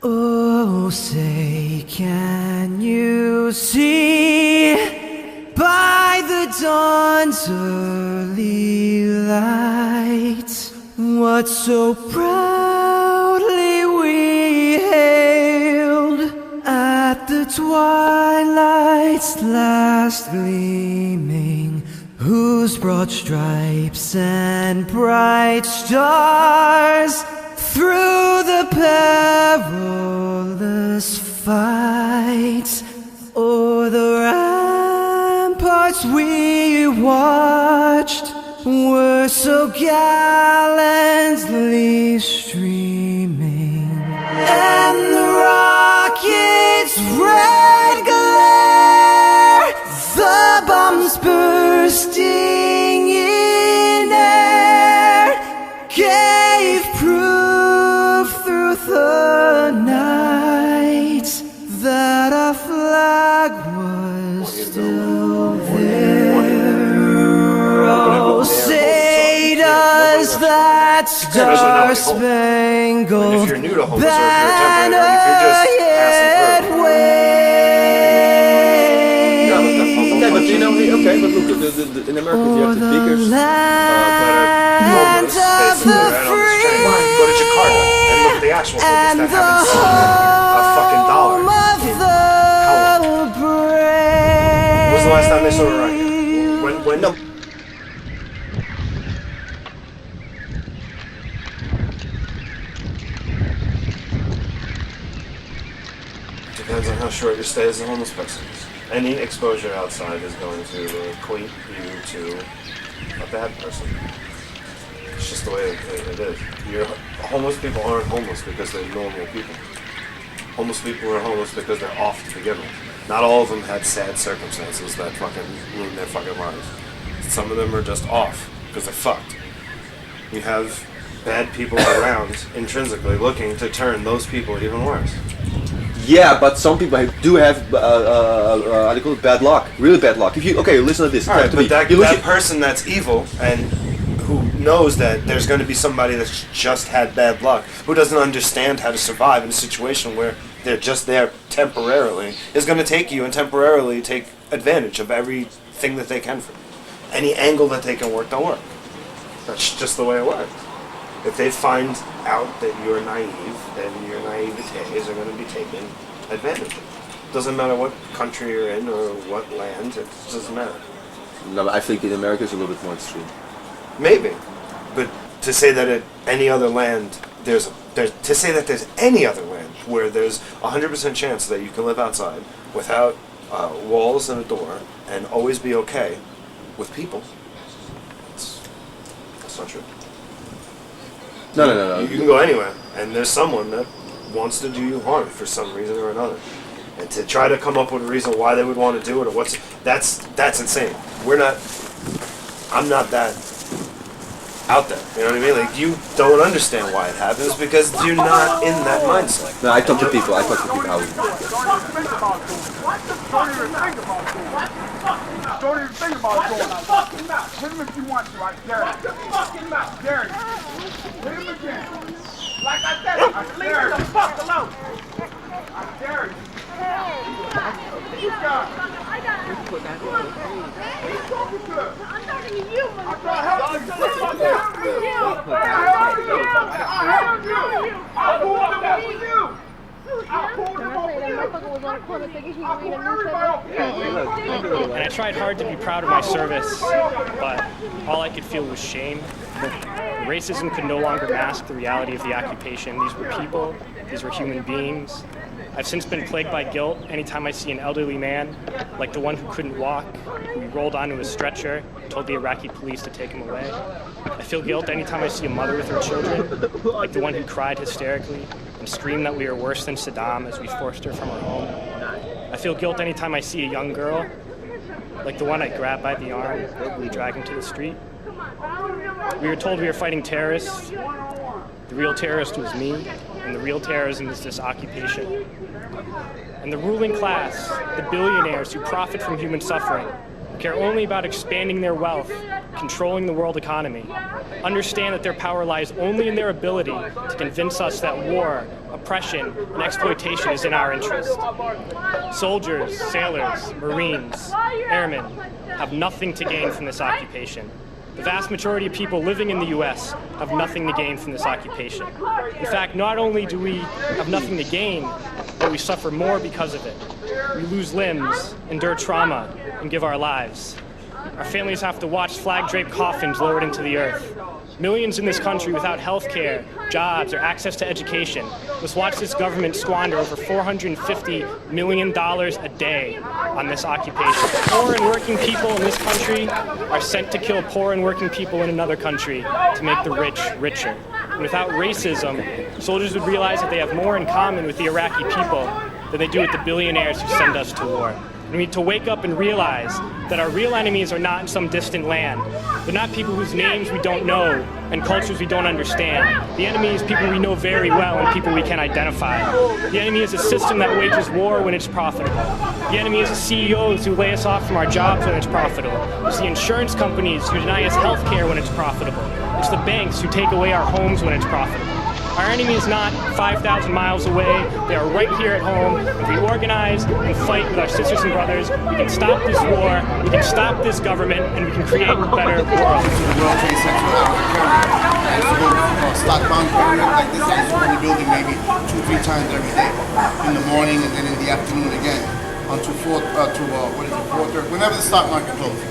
Oh, say, can you see by the dawn's early light what so proudly we hailed at the twilight's last gleaming, whose broad stripes and bright stars through the perilous fight o'er the ramparts we watched were so gallantly streaming, and the rocket's red glare, the bombs bursting in air, gave proof through the night that our flag was still there. Oh, say does that star-spangled banner yet wave? Okay, but you know, okay, but look, in America you have the biggest land of the free Go to Jakarta and look at the actual homeless that haven't seen a fucking dollar in how long? When was the last time they saw a riot? When no. Depends on how short your stay as a homeless person is. Any exposure outside is going to equate you to a bad person. It's just the way it is. Homeless people aren't homeless because they're normal people. Homeless people are homeless because they're off to begin with. Not all of them had sad circumstances that fucking ruined their fucking lives. Some of them are just off because they're fucked. You have bad people around intrinsically looking to turn those people even worse. Yeah, but some people do have how do you call it, bad luck, really bad luck. If you listen to this. All right, but that person that's evil and who knows that there's going to be somebody that's just had bad luck, who doesn't understand how to survive in a situation where they're just there temporarily, is going to take you and temporarily take advantage of everything that they can from you. Any angle that they can work, they'll work. That's just the way it works. If they find out that you're naive, then your naivetes are going to be taken advantage of. Doesn't matter what country you're in or what land, it doesn't matter. No, I think in America it's a little bit more extreme. Maybe, but to say that at any other land, there's any other land where there's 100% chance that you can live outside without walls and a door and always be okay with people, that's not true. No. You can go anywhere, and there's someone that wants to do you harm for some reason or another, and to try to come up with a reason why they would want to do it or that's insane. I'm not that out there. You know what I mean? Like, you don't understand why it happens because you're not in that mindset. No, I talk to people. How. Don't even think about doing it. Hit him if you want to. I dare you. Dare you. Hit him again. Like I said, I dare you. I dare you. You got it. He's talking good. I'm talking to you, I thought helping you. I helped you. I pulled him up with you. And I tried hard to be proud of my service, but all I could feel was shame. Racism could no longer mask the reality of the occupation. These were people, these were human beings. I've since been plagued by guilt anytime I see an elderly man, like the one who couldn't walk, who rolled onto a stretcher, told the Iraqi police to take him away. I feel guilt anytime I see a mother with her children, like the one who cried hysterically and screamed that we are worse than Saddam as we forced her from her home. I feel guilt anytime I see a young girl, like the one I grabbed by the arm, verbally dragging to the street. We were told we were fighting terrorists. The real terrorist was me, and the real terrorism is this occupation. And the ruling class, the billionaires who profit from human suffering, care only about expanding their wealth, controlling the world economy, understand that their power lies only in their ability to convince us that war, oppression, and exploitation is in our interest. Soldiers, sailors, Marines, airmen have nothing to gain from this occupation. The vast majority of people living in the U.S. have nothing to gain from this occupation. In fact, not only do we have nothing to gain, but we suffer more because of it. We lose limbs, endure trauma, and give our lives. Our families have to watch flag-draped coffins lowered into the earth. Millions in this country without health care, jobs, or access to education must watch this government squander over $450 million a day on this occupation. Poor and working people in this country are sent to kill poor and working people in another country to make the rich richer. And without racism, soldiers would realize that they have more in common with the Iraqi people than they do with the billionaires who send us to war. We need to wake up and realize that our real enemies are not in some distant land. They're not people whose names we don't know and cultures we don't understand. The enemy is people we know very well and people we can identify. The enemy is a system that wages war when it's profitable. The enemy is the CEOs who lay us off from our jobs when it's profitable. It's the insurance companies who deny us health care when it's profitable. It's the banks who take away our homes when it's profitable. Our enemy is not 5,000 miles away. They are right here at home. If we organize and fight with our sisters and brothers, we can stop this war, we can stop this government, and we can create a better world. The World Trade Center I used to go stockbound carrier like this. I used to go in the building maybe 2-3 times every day. In the morning and then in the afternoon again. Until 4:30, whenever the stock market closes.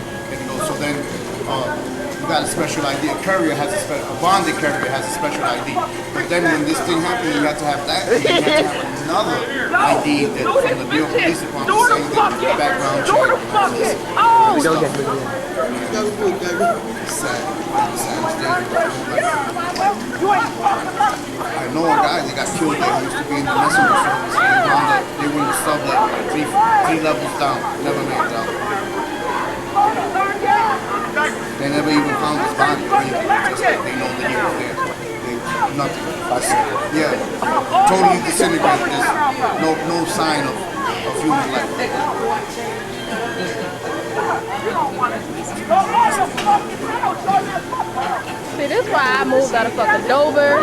So then you got a special ID. A courier has a bonded courier has a special ID. But then when this thing happened, you have to have that, and then you have to have another ID that from the New York Police Department saying that your background check and all this. Sad. I know a guy that got killed there who used to be in the messenger service. They were in the sub level, three levels down, never made it out. They never even found his body. Just like they know that he was there. Nothing. Yeah. Totally disintegrated. There's no sign of human life. See, this is why I moved out of fucking Dover.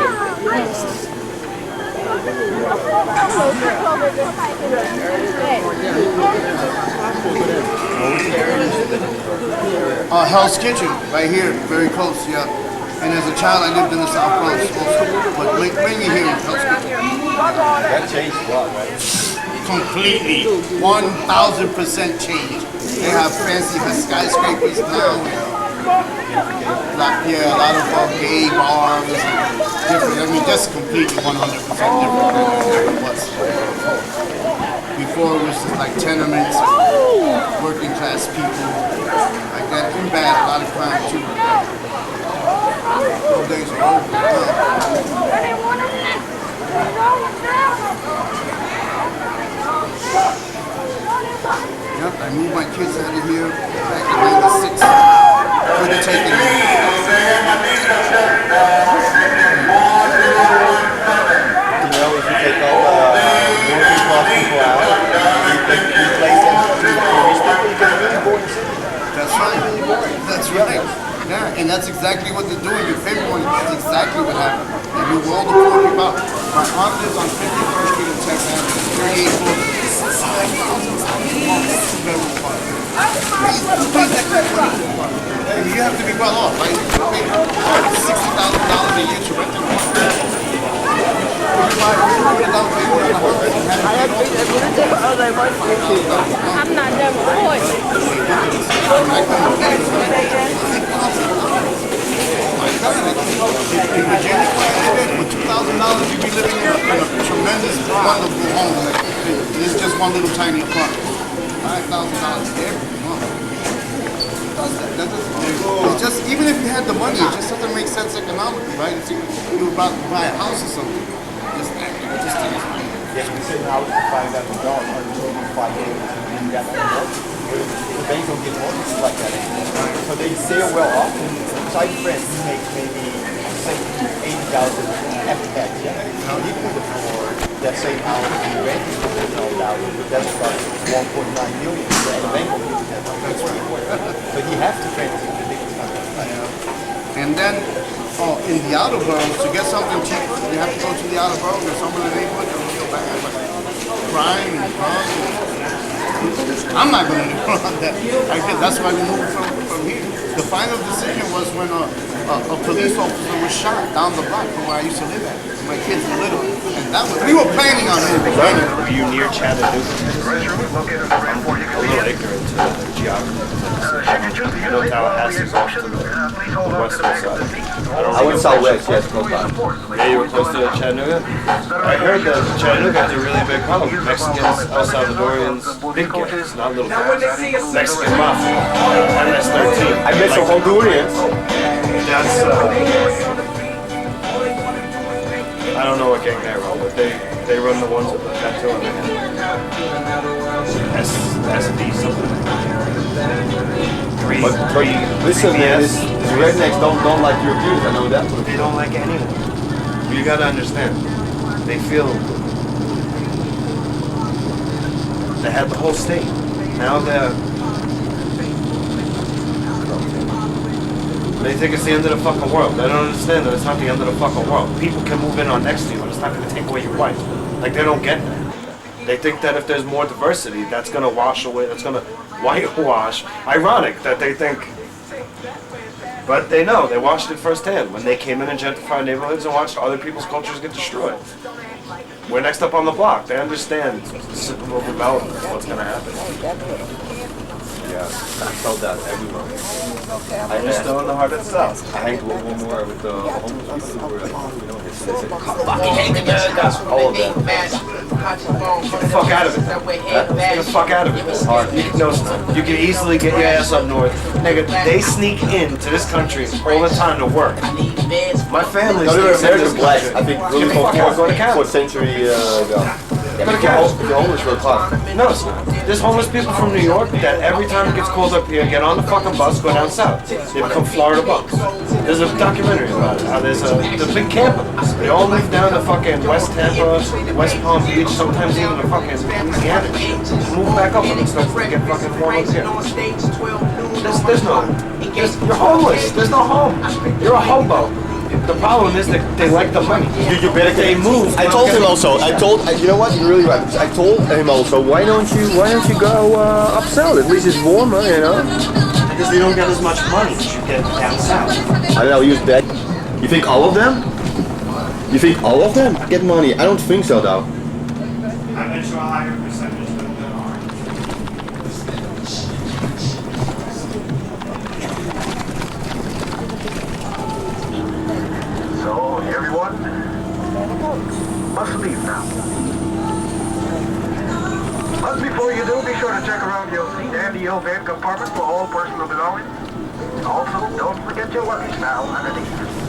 Hell's Kitchen, right here, very close, yeah. And as a child, I lived in the South Bronx also. But mainly here in Hell's Kitchen. That changed a lot, right? Completely, 1,000% changed. They have fancy skyscrapers now. A lot of gay bars, different. I mean, that's completely 100% different than it was. Before it was just like tenements, working class people, like that. And bad, a lot of crime too. Those days are over. Yep, I moved my kids out of here back in '96. Could have taken me. If you take all the working class people out, you place them to rich people, you get a really boring city. That's right. That's right. Yeah, and that's exactly what they're doing. Your favorite one is exactly what happened. They move all the poor people out. My aunt lives on 51st Street in Texas, 38 floors. You have to be well off, right? You pay $60,000 a year to rent it. I'm not never bored. In Virginia, with $2,000, you'd be living in a tremendous, wonderful home. one little tiny apartment. $5,000 every month. That doesn't, it's just, even if you had the money, it just doesn't make sense economically, right? It's, you were about to buy a house or something. Just Yes, we sit in the house to find out the dog until you 5 days and you got that mortgage. The banks don't get mortgages like that anymore. So they say well off. Side friends make maybe say 80,000 after tax, yeah? Now he put it for that same house he rented for 4,000, but that's about 1.9 million. So the bank will give you that. That's right. But you have to rent it to make it happen. And then, in the outer boroughs, to get something cheap, you have to go to the outer boroughs or some of the neighborhoods that are real bad. Like crime and drugs. I'm not going to live around that. I guess that's why we moved from here. The final decision was when a police officer was shot down the block from where I used to live at. My kids were little. And that was, we were planning on moving. Were you near Chattanooga? I'm a little ignorant to the geography. I know Tallahassee's off to the western side. I went southwest, yes, close by. Yeah, you were close to Chattanooga? I heard that Chattanooga has a really big problem. Mexicans, El Salvadorians, big gangs, not little gangs. Mexican mafia, MS-13. I met some Hondurans. That's, I don't know what gang they run, but they run the ones with the tattoo on their head. SD something. But listen, man, these rednecks don't like Europeans, I know that. They don't like anyone. You gotta understand. They feel they had the whole state. Now they think it's the end of the fucking world. They don't understand that it's not the end of the fucking world. People can move in on next to you, but it's not gonna take away your wife. Like, they don't get that. They think that if there's more diversity, that's gonna wash away, that's gonna whitewash. Ironic that they think, but they know, they watched it firsthand when they came in and gentrified neighborhoods and watched other people's cultures get destroyed. We're next up on the block. They understand cyclical development, what's gonna happen. Yeah, I felt that everywhere. You're still in the heart of the South. I hanged one more with the homeless people who were, you know, Fucking hate America. all of them. Get the fuck out of it. Get the fuck out of it. You can easily get your ass up north. Nigga, they sneak into this country all the time to work. My family No, they were sneaks into this American blacks. country. I think Get really the fuck out, go to Canada. 4th century ago. Go to Canada. The homeless were tough. No, it's not. There's homeless people from New York that every time it gets cold up here, get on the fucking bus, go down south. They become Florida bums. There's a documentary about it. How there's a big camp of them. They all live down to fucking West Tampa, West Palm Beach, sometimes even the fucking Louisiana. Move back up and it starts to get fucking warm up here. You're homeless. There's no home. You're a hobo. The problem is that they like the money. You better They move. I told him also. You know what? You're really right. Because I told him also. Why don't you go up south? At least it's warmer, you know. Because they don't get as much money as you get down south. I don't know. Use that. You think all of them? You think all of them get money? I don't think so, though. I bet you a higher percentage than ours. So, everyone must leave now. But before you do, be sure to check around your seat and the overhead compartment for all personal belongings. Also, don't forget your luggage now underneath.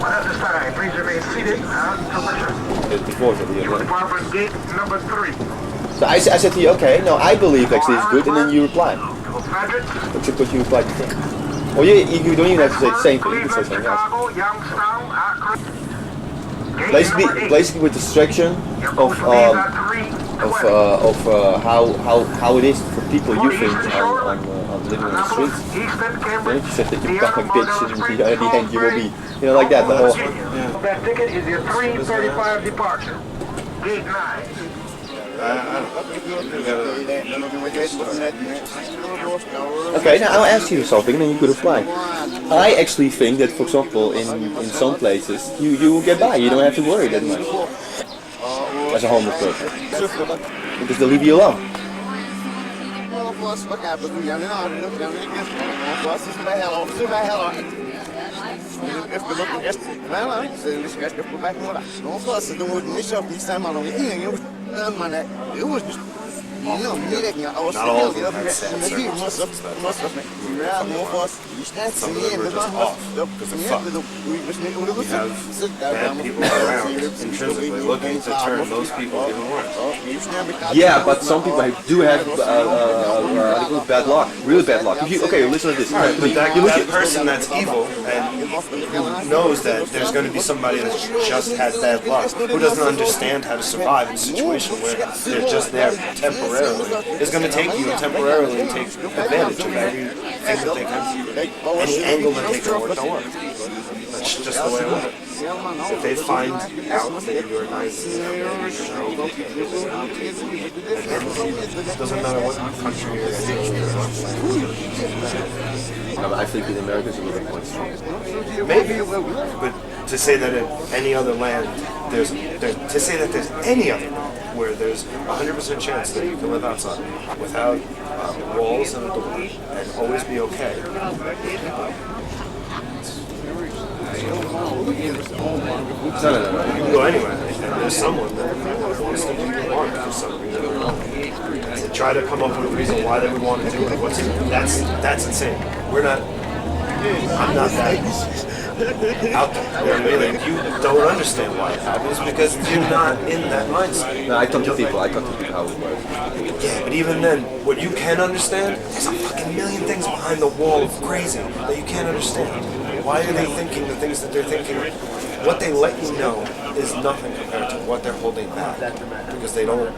But at this time, please remain seated until the show. Department gate number 3. So I said to you, okay, no, I believe actually it's good, and then you replied. What you replied to think. Oh yeah, you don't even have to say the same thing, you can say something else. Basically with the distraction of how it is for people you think on living on the streets. You know, you said that you become a bitch and in the end you will be, you know, like that, the whole... That ticket is your 3:35 departure. Gate 9. Okay, now I'll ask you something and then you could reply. I actually think that, for example, in some places, you will get by, you don't have to worry that much. As a homeless person. Because they'll leave you alone. Not all of them had sad circumstances. Some of them were just off because of fuck. We have bad people around intrinsically looking to turn those people even worse. Yeah, but some people do have bad luck, really bad luck. Okay, listen to this. Right, but that person that's evil and who knows that there's going to be somebody that's just had bad luck, who doesn't understand how to survive in a situation where they're just there temporarily, is going to take you temporarily and take advantage of everything that they can. Any angle that they can work, don't work. That's just the way it works. If they find out that you're nice, it doesn't matter what country you're in. I think in America it's a little bit more strong. Maybe, but to say that in any other land, there's any other land where there's 100% chance that you can live outside without walls and a door and always be okay. No. You can go anywhere, and there's someone that wants to do harm for some reason. To try to come up with a reason why they would want to do it, that's insane. I'm not that out there. You know what I mean? Like, you don't understand why it happens because you're not in that mindset. No, I talk to people how it works. Yeah, but even then, what you can understand, there's a fucking million things behind the wall of crazy that you can't understand. Why are they thinking the things that they're thinking? What they let you know is nothing compared to what they're holding back. Because they don't.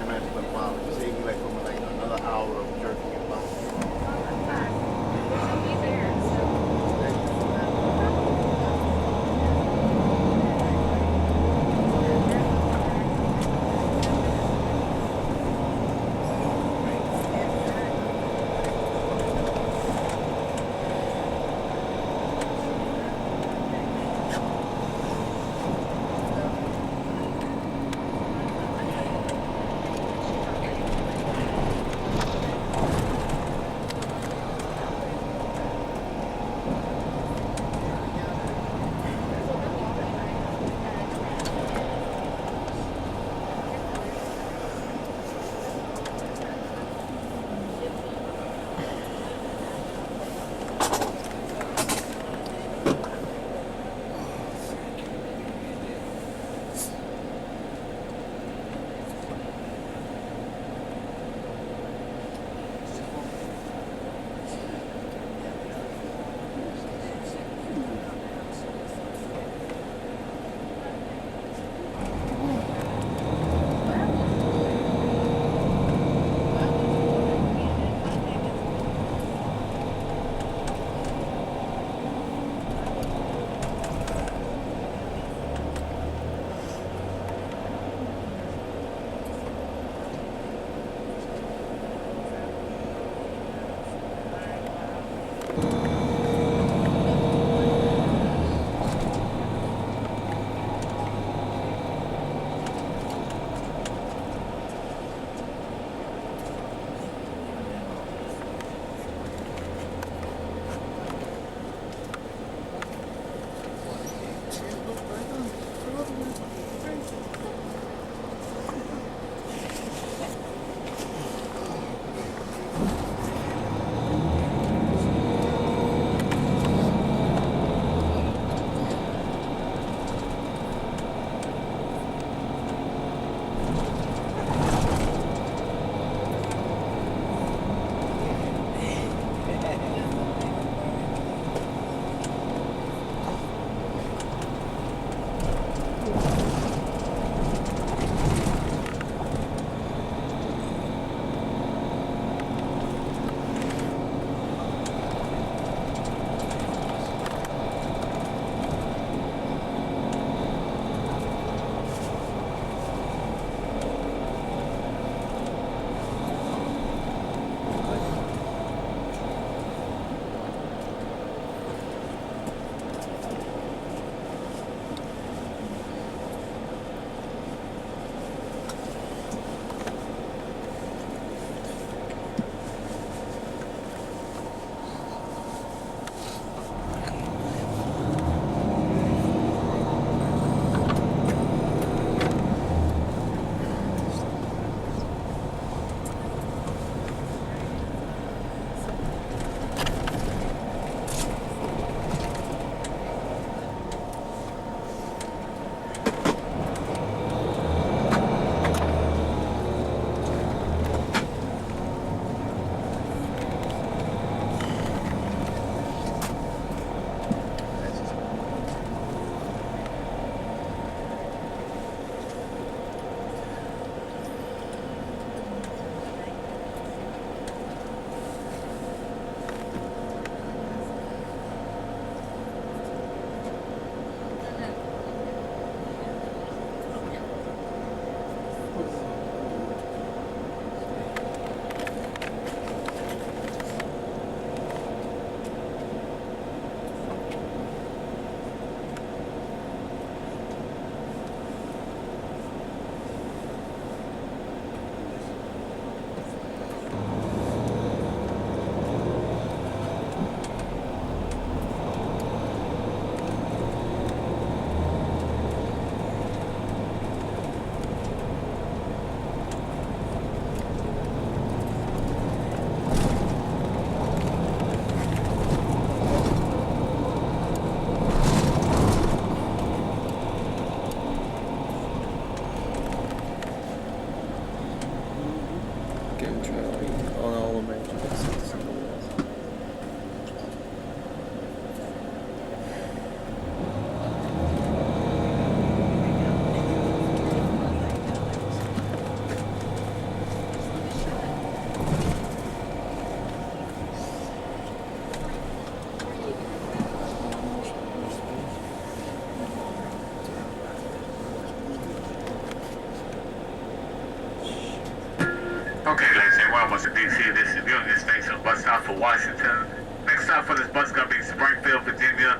Ramos in D.C. This is Union Station, bus stop for Washington. Next stop for this bus is going to be Springfield, Virginia,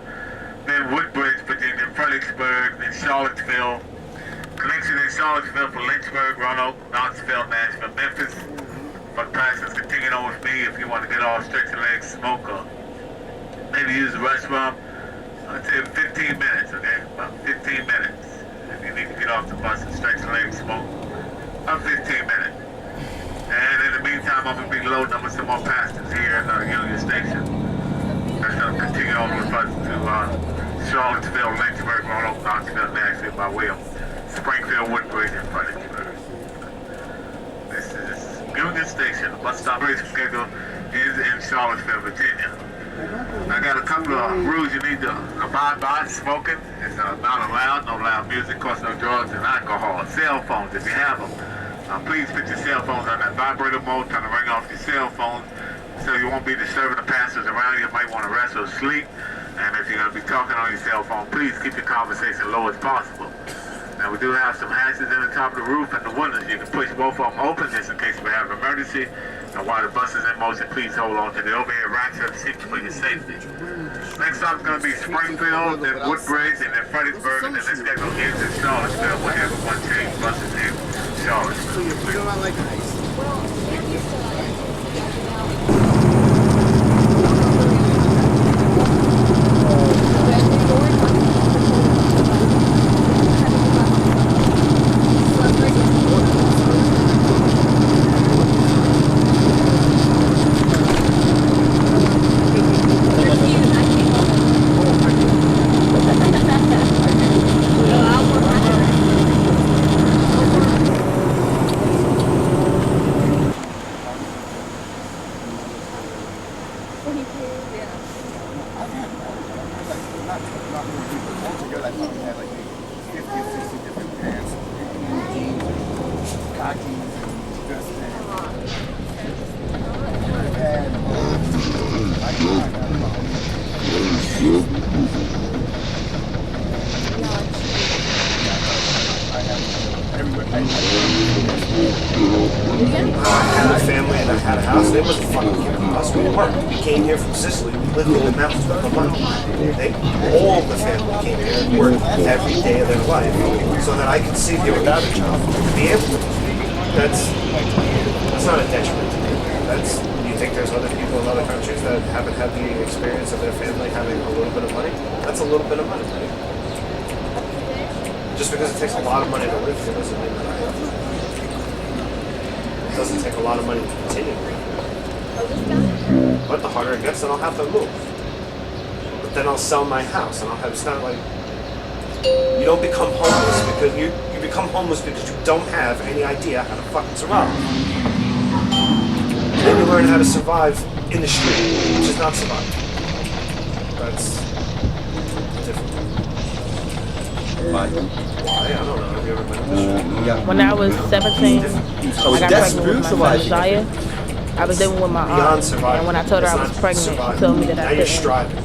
then Woodbridge, Virginia, Fredericksburg, then Charlottesville. Connection in Charlottesville for Lynchburg, Roanoke, Knoxville, Nashville, Memphis. For passengers, continue on with me if you want to get off, stretch your legs, smoke, or maybe use the restroom. I'd say 15 minutes, okay? About 15 minutes. If you need to get off the bus and stretch your legs, smoke, about 15 minutes. And in the meantime, I'm going to be loading up with some more passengers here at Union Station. That's going to continue on with us to Charlottesville, Lynchburg, Roanoke, Knoxville, Nashville by way of Springfield, Woodbridge, and Fredericksburg. This is Union Station. The bus stop race schedule is in Charlottesville, Virginia. I got a couple of rules you need to abide by. Smoking is not allowed. No loud music, of course, no drugs and alcohol. Cell phones, if you have them. Please put your cell phones on that vibrator mode. Trying to ring off your cell phone so you won't be disturbing the passengers around you. You might want to rest or sleep. And if you're going to be talking on your cell phone, please keep your conversation low as possible. Now, we do have some hatches in the top of the roof and the windows. You can push both of them open just in case we have an emergency. And while the bus is in motion, please hold on to the overhead racks of the seats for your safety. Next stop is going to be Springfield, then Woodbridge, and then Fredericksburg, and then this guy goes into Charlottesville. We'll have one change buses in Charlottesville. You know, I like ice. Sell my house, and I'll have. It's not like you don't become homeless because you become homeless because you don't have any idea how to fucking survive. And then you learn how to survive in the street, which is not surviving. That's difficult. Why? I don't know. Have you ever been in the street? Yeah. When I was 17, I got pregnant with my son Zaya. I was living with my aunt, and when I told her I was pregnant, she told me that I couldn't.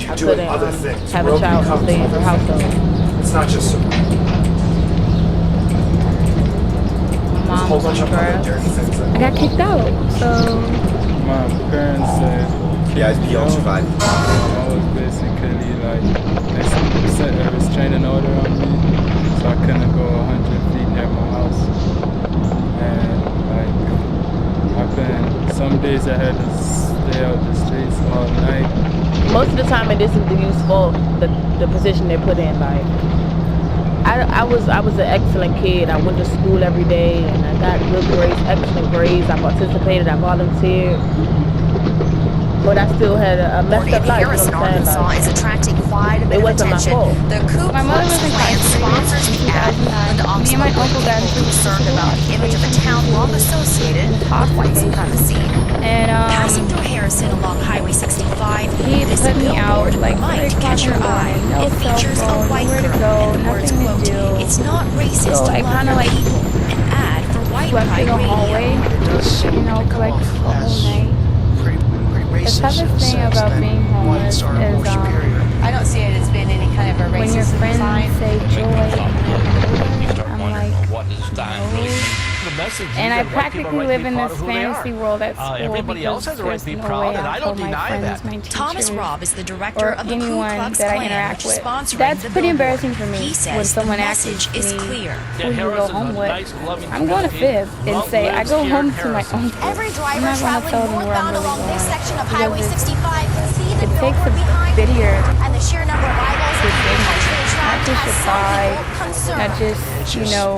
I couldn't have a child and stay in her household. It's not just survival. My mom was on drugs. I got kicked out, so... My parents said... Yeah, it's beyond survival. I was basically like... They set a restraining order on me, so I couldn't go 100 feet near my house. And like... Some days I had to stay out the streets all night. Most of the time it isn't the youth's fault, the position they're put in. Like, I was an excellent kid. I went to school every day and I got good grades, excellent grades. I participated, I volunteered. But I still had a messed up life. Harrison, Arkansas is attracting quite a bit of attention. The Ku Klux Klan sponsors the ad when the Oxford got concerned about the image of a town long associated with white supremacy. And passing through Harrison along Highway 65, he this put me out like might catch your eye. No it features a white girl and the words, quote, "It's not racist to love your people." An ad for white pride radio. Hallway, you know, like the whole night. The toughest thing about being homeless is I don't see it as being any kind of a racist when your friends sign. say joy, I'm like, what does dying really mean? The messages. And I and white people practically are right to live be in proud this of who they fantasy are. world at school Everybody else has a right to be there's proud, no and way I I'll don't tell my deny friends, that. my teachers, Thomas Robb is the director or of the Ku anyone Klux that I Klan, interact which is with. sponsoring That's the pretty billboard. embarrassing for me He when says someone the asks message me is clear. who you go home with. nice, loving I'm going to community. Fifth and Love say I lives go here home in to my Harrison. uncle. Every I'm driver not going to traveling tell them where I'm northbound really along this going section of because Highway 65 can see the it takes billboard a behind video and the sheer number of eyeballs that can potentially not attract just has your some pride, people concerned. not just, you know,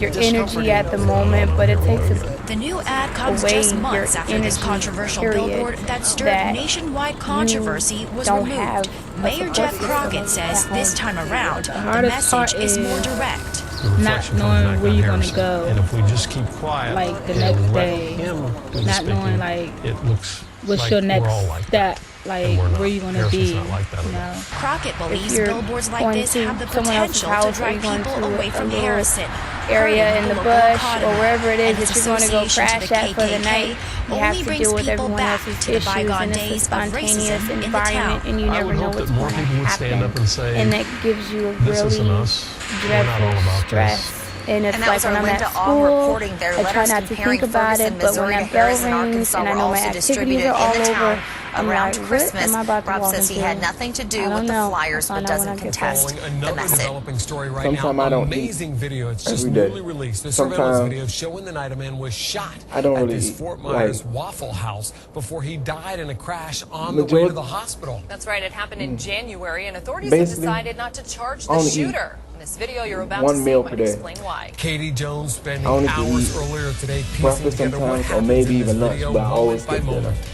your energy at the moment, but it takes The new ad comes away just months your after this energy, controversial period, billboard that stirred that nationwide controversy was don't removed. have a Mayor support Jeff system Crockett says at this home. time around, The the hardest part message is more direct. not knowing where you're going to go. And if we just keep quiet, Like the and next let day, him do the not speaking, knowing like it looks what's like your next we're all like step, like we're not. where you want to Harrison's be. not like that You at all. know? Crockett believes you're billboards like going this to have the someone else's potential house to or drive you're going people to away a from little Harrison. area hurting in the local bush economy, or wherever it and is its that you're going to go association to crash the at for the KKK night. You have only to brings deal with people everyone back else's to the issues, bygone and it's a days of spontaneous racism in the environment, town. and you I never would know hope what's that more going to people would stand up happen, and say, and that gives you a this isn't really us. We're not all dreadful about stress. this. And it's And that like was when our I'm at Linda Ong school, reporting their I try letters not to comparing think about Ferguson, it, but when Missouri to that bell Harrison, rings Arkansas and I were know my also activities distributed are all in the over, town I'm around like, Christmas. what am I about to Rob walk says he into? had nothing to I do don't with the know. flyers, I'll but find out when doesn't I get contest there. the Another message. developing story right Sometime now. I don't eat Amazing video. It's just every day. newly released. The surveillance Sometime video showing the night a man was shot I don't at really this eat. Fort Myers Like, Waffle House before he died in a crash on the way to the hospital. That's right. It happened in January, and authorities have Basically, decided not to charge I the only eat shooter. In this video you're about to one see meal might per day. explain why. Katie Jones spending I only can hours eat earlier today piecing breakfast together what sometimes, or happens maybe in this even lunch, video but I always moment by get dinner. moment.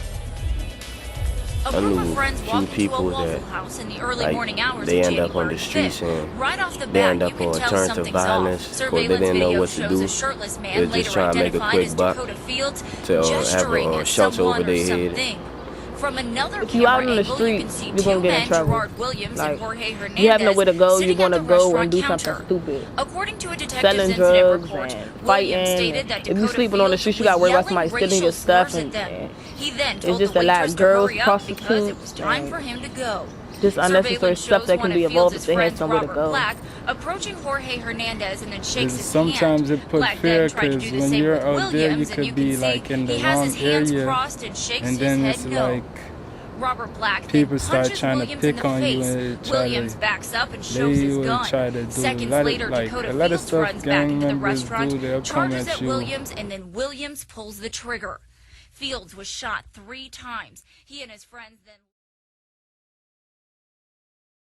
I knew a few people that they end up on the streets and they end up on turn to violence because they didn't know what to do. They're just trying to make a quick buck to have a shelter over their head. If you out in the street, you're gonna get in trouble. Like, you have nowhere to go, you're gonna go and do something stupid. Selling drugs and fighting. And if you sleeping on the street, you gotta worry about somebody stealing your stuff. And it's just a lot of girls, prostitutes, just unnecessary stuff that can be involved if they had somewhere to go. Approaching Jorge Hernandez and then shakes his Sometimes hand. it puts Black fear then tried to because do the when same you're with out there, you Williams, and could you be can like see in the he has wrong his hands area, crossed and shakes and then his it's head no. like Robert Black people then start punches trying Williams to in pick the on you face. and try Williams to backs up and shows his gun. try to do Seconds a lot later, of, like, Dakota a lot of Fields stuff runs back gang into the members restaurant, do. They'll come charges at at you. Williams, and then Williams pulls the trigger. Fields was shot 3 times. He and his friends then